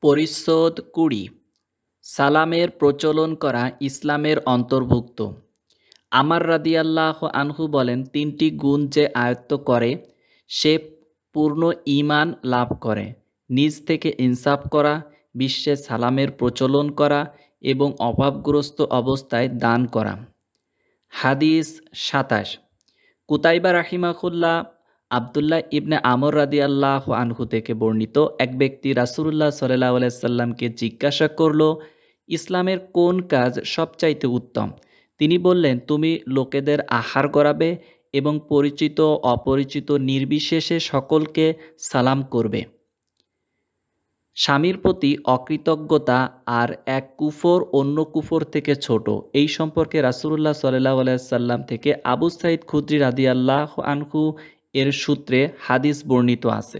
পরিচ্ছেদ ২০। সালামের প্রচলন করা ইসলামের অন্তর্ভুক্ত। আমার রাদিয়াল্লাহু আনহু বলেন, তিনটি গুণ যে আয়ত্ত করে সে পূর্ণ ঈমান লাভ করে: নিজ থেকে ইনসাফ করা, বিশ্বে সালামের প্রচলন করা এবং অভাবগ্রস্ত অবস্থায় দান করা। হাদিস ২৭। কুতাইবা রাহিমাহুল্লাহ আবদুল্লাহ ইবনে আমর রাদিয়াল্লাহু আনহু থেকে বর্ণিত, এক ব্যক্তি রাসূলুল্লাহ সাল্লাল্লাহু আলাইহি সাল্লামকে জিজ্ঞাসা করল, ইসলামের কোন কাজ সবচাইতে উত্তম? তিনি বললেন, তুমি লোকেদের আহার করাবে এবং পরিচিত অপরিচিত নির্বিশেষে সকলকে সালাম করবে। স্বামীর প্রতি অকৃতজ্ঞতা আর এক কুফর অন্য কুফর থেকে ছোট, এই সম্পর্কে রাসূলুল্লাহ সাল্লাল্লাহু আলাইহি সাল্লাম থেকে আবু সাঈদ খুদরি রাদিয়াল্লাহু আনহু এর সূত্রে হাদিস বর্ণিত আছে।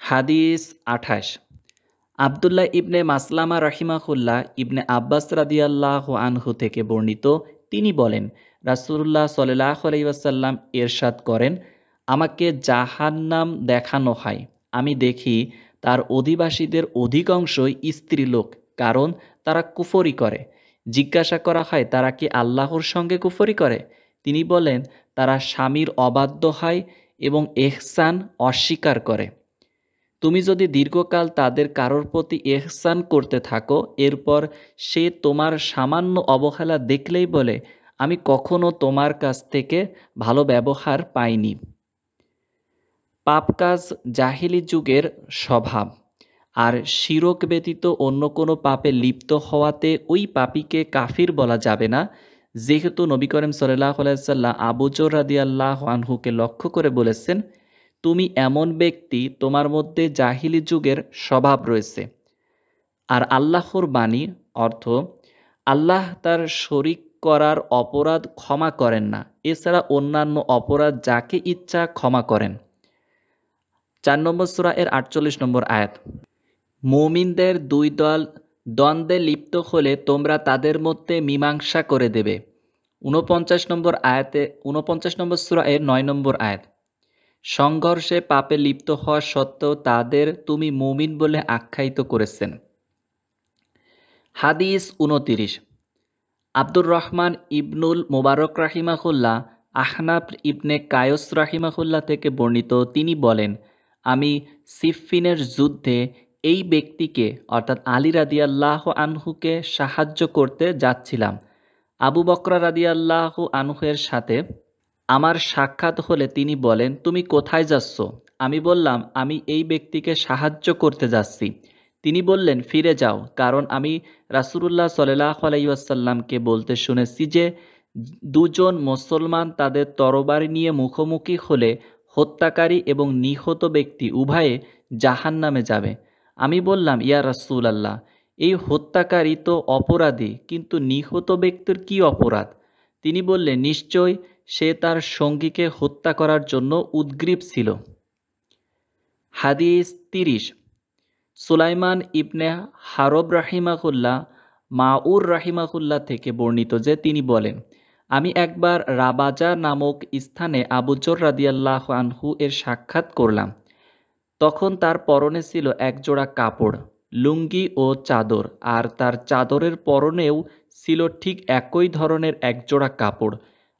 হাদিস ২৮। আবদুল্লাহ ইবনে মাসলামা রাহিমাহুল্লাহ ইবনে আব্বাস রাদিয়াল্লাহু আনহু থেকে বর্ণিত, তিনি বলেন, রাসূলুল্লাহ সাল্লাল্লাহু আলাইহি ওয়াসাল্লাম ইরশাদ করেন, আমাকে জাহান্নাম দেখানো হয়, আমি দেখি তার অধিবাসীদের অধিকাংশই স্ত্রীলোক, কারণ তারা কুফরি করে। জিজ্ঞাসা করা হয়, তারা কি আল্লাহর সঙ্গে কুফরি করে? তিনি বলেন, তারা স্বামীর অবাধ্য হয় এবং ইহসান অস্বীকার করে। তুমি যদি দীর্ঘকাল তাদের কারোর প্রতি ইহসান করতে থাকো, এরপর সে তোমার সামান্য অবহেলা দেখলেই বলে, আমি কখনো তোমার কাছ থেকে ভালো ব্যবহার পাইনি। পাপ কাজ জাহিলি যুগের স্বভাব, আর শিরক ব্যতীত অন্য কোনো পাপে লিপ্ত হওয়াতে ওই পাপীকে কাফির বলা যাবে না, যেহেতু নবী করিম সাল্লাল্লাহু আলাইহি ওয়াসাল্লাম আবু যর রাদিয়াল্লাহু আনহুকে লক্ষ্য করে বলেছেন, তুমি এমন ব্যক্তি, তোমার মধ্যে জাহিলি যুগের স্বভাব রয়েছে। আর আল্লাহর বাণী অর্থ, আল্লাহ তার শরিক করার অপরাধ ক্ষমা করেন না, এছাড়া অন্যান্য অপরাধ যাকে ইচ্ছা ক্ষমা করেন। ৪ নম্বর সূরা এর ৪৮ নম্বর আয়াত। মুমিনদের দুই দল দ্বন্দ্বে লিপ্ত হলে তোমরা তাদের মধ্যে মীমাংসা করে দেবে। ৪৯ নম্বর আয়াতে ৪৯ নম্বর সূরা এর ৯ নম্বর আয়াত। সংঘর্ষে পাপে লিপ্ত হওয়া সত্ত্বেও তাদের তুমি মুমিন বলে আখ্যায়িত করেছেন। হাদিস ২৯। আব্দুর রহমান ইবনুল মুবারক রাহিমাহুল্লাহ আহনাফ ইবনে কায়স রাহিমাহুল্লাহ থেকে বর্ণিত, তিনি বলেন, আমি সিফফিনের যুদ্ধে এই ব্যক্তিকে অর্থাৎ আলী রাদিয়াল্লাহু আনহুকে সাহায্য করতে যাচ্ছিলাম। আবু বকর রাদিয়াল্লাহু আনহুর সাথে আমার সাক্ষাৎ হলে তিনি বলেন, তুমি কোথায় যাচ্ছ? আমি বললাম, আমি এই ব্যক্তিকে সাহায্য করতে যাচ্ছি। তিনি বললেন, ফিরে যাও, কারণ আমি রাসূলুল্লাহ সাল্লাল্লাহু আলাইহি ওয়াসাল্লামকে বলতে শুনেছি যে দুজন মুসলমান তাদের তরবারি নিয়ে মুখোমুখি হলে হত্যাকারী এবং নিহত ব্যক্তি উভয়ে জাহান্নামে যাবে। আমি বললাম, ইয়া রাসূলুল্লাহ, এই হত্যাকারী তো অপরাধী, কিন্তু নিহত ব্যক্তির কি অপরাধ? তিনি বললেন, নিশ্চয় সে তার সঙ্গীকে হত্যা করার জন্য উদগ্রীব ছিল। হাদিস ৩০। সুলাইমান ইবনে হারব রাহিমাহুল্লাহ মাউর রাহিমাহুল্লাহ থেকে বর্ণিত যে তিনি বলেন, আমি একবার রাবাজা নামক স্থানে আবু যর রাদিয়াল্লাহু আনহু এর সাক্ষাৎ করলাম। তখন তার পরনে ছিল একজোড়া কাপড়, লুঙ্গি ও চাদর, আর তার চাদরের পরনেও ছিল ঠিক একই ধরনের একজোড়া কাপড়।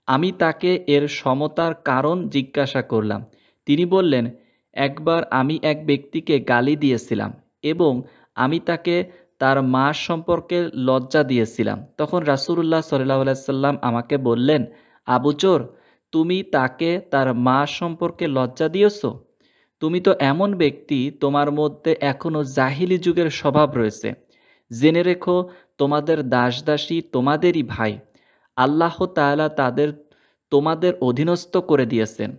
আমি তাকে এর সমতার কারণ জিজ্ঞাসা করলাম। তিনি বললেন, একবার আমি এক ব্যক্তিকে গালি দিয়েছিলাম এবং আমি তাকে তার মা সম্পর্কে লজ্জা দিয়েছিলাম। তখন রাসূলুল্লাহ সাল্লাল্লাহু আলাইহি সাল্লাম আমাকে বললেন, আবু যর, তুমি তাকে তার মা সম্পর্কে লজ্জা দিয়েছ? তুমি তো এমন ব্যক্তি, তোমার মধ্যে এখনও জাহিলি যুগের স্বভাব রয়েছে। জেনে রেখো, তোমাদের দাসদাসী তোমাদেরই ভাই। আল্লাহ তাআলা তাদের তোমাদের অধীনস্থ করে দিয়েছেন।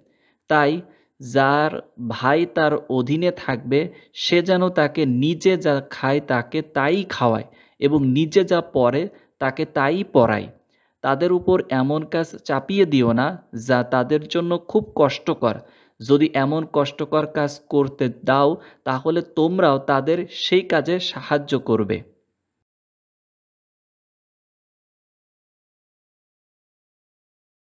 তাই যার ভাই তার অধীনে থাকবে, সে যেন তাকে নিজে যা খায় তাকে তাই খাওয়ায় এবং নিজে যা পরে তাকে তাই পরায়। তাদের উপর এমন কাজ চাপিয়ে দিও না যা তাদের জন্য খুব কষ্টকর। যদি এমন কষ্টকর কাজ করতে দাও, তাহলে তোমরাও তাদের সেই কাজে সাহায্য করবে।